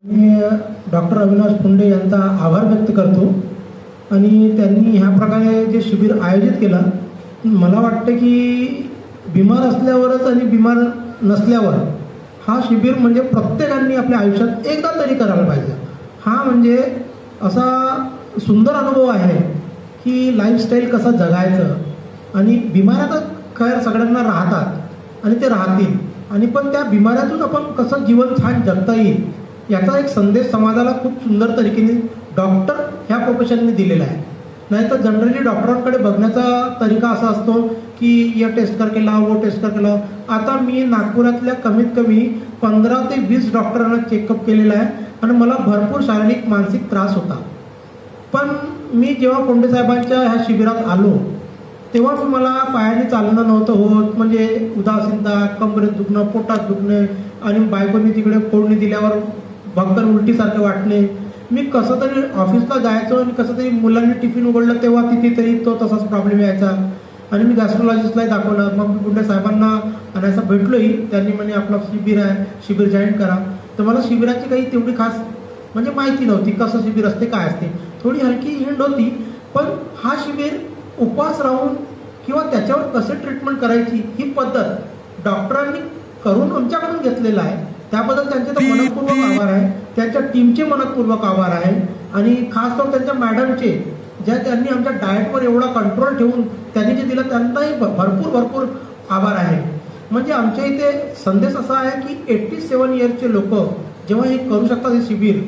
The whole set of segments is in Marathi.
मी डॉक्टर अविनाश पुंडे यांचा आभार व्यक्त करतो आणि त्यांनी ह्या प्रकारे जे शिबिर आयोजित केलं, मला वाटतं की बिमार असल्यावरच आणि बिमार नसल्यावर हा शिबिर म्हणजे प्रत्येकाने आपल्या आयुष्यात एकदा तरी करायला पाहिजे। हा म्हणजे असा सुंदर अनुभव आहे की लाईफस्टाईल कसं जगायचं आणि बिमाऱ्या तर खैर सगळ्यांना राहतात आणि ते राहतील आणि पण त्या बिमाऱ्यातून आपण कसं जीवन छान जगता येईल याचा एक संदेश समाजाला खूप सुंदर तरीकेने डॉक्टर ह्या प्रोफेशनने दिलेला आहे। नाही तर जनरली डॉक्टरांकडे बघण्याचा तरीका असा असतो की या टेस्ट करके लाव, वो टेस्ट करके लाव। आता मी नागपुरातल्या कमीत कमी 15 ते 20 डॉक्टरांना चेकअप केलेला आहे आणि मला भरपूर शारीरिक मानसिक त्रास होता। पण मी जेव्हा कोंडे साहेबांच्या ह्या शिबिरात आलो तेव्हा मला पायाने चालणं नव्हतं होत, म्हणजे उदासीनता, कमरेत दुखणं, पोटात दुखणे आणि बायकोनी तिकडे फोडणी दिल्यावर भक्कन उलटीसारखे वाटणे। मी कसं तरी ऑफिसला जायचो आणि कसं तरी मुलांनी टिफिन उघडलं तेव्हा तिथे तरी तो तसाच प्रॉब्लेम यायचा आणि मी गॅस्ट्रोलॉजिस्टलाही दाखवलं। मग मी कोंडे साहेबांना आणायचा भेटलोही, त्यांनी म्हणे आपलं शिबिर आहे, शिबिर जॉईन करा। तर मला शिबिराची काही तेवढी खास म्हणजे माहिती नव्हती, कसं शिबिर असते काय असते, थोडी हलकी हिंड होती। पण हा शिबिर उपवास राहून किंवा त्याच्यावर कसे ट्रीटमेंट करायची ही पद्धत डॉक्टरांनी करून आमच्याकडून घेतलेला आहे, त्याबद्दल त्यांचे तर मनपूर्वक आभार आहे। त्यांच्या टीमचे मनपूर्वक आभार आहे आणि खास करून त्यांच्या मॅडमचे, ज्या त्यांनी आमच्या डाएटवर एवढा कंट्रोल ठेवून त्यांनी जे दिलं त्यांनाही भरपूर आभार आहे। म्हणजे आमच्या इथे संदेश असा आहे की 87 इयर्सचे लोक जेव्हा हे करू शकतात, हे शिबिर,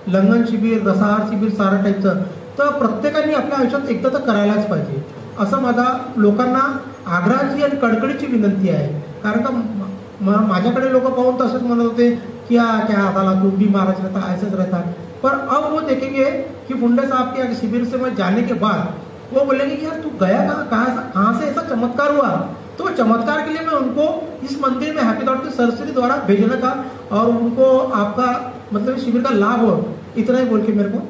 लंगन शिबिर, रसाहार शिबिर, सारा टाईपचं, तर प्रत्येकाने आपल्या आयुष्यात एकदा तर करायलाच पाहिजे असं माझा लोकांना आग्रहाची आणि कड़कड़ीची विनंती आहे। कारण का माझ्याकडे लोक पाहून तसंच म्हणत होते कि क्या साला तू भी महाराज रहता, ऐसेच रहता। पर अब वो देखेंगे कि पुंडे साहब के शिविर से मैं जाने के बाद वो बोलेंगे कि यार तू गया कहाँ से ऐसा चमत्कार हुआ। तो चमत्कार के लिए मैं उनको इस मंदिर में हैप्पी थॉट के सरस्वती द्वारा भेजने का और उनको आपका मतलब शिविर का लाभ हो, इतना ही बोल के मेरे को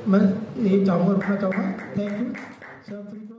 मैं ये चाहूँगा, रुकना चाहूँगा। Thank you.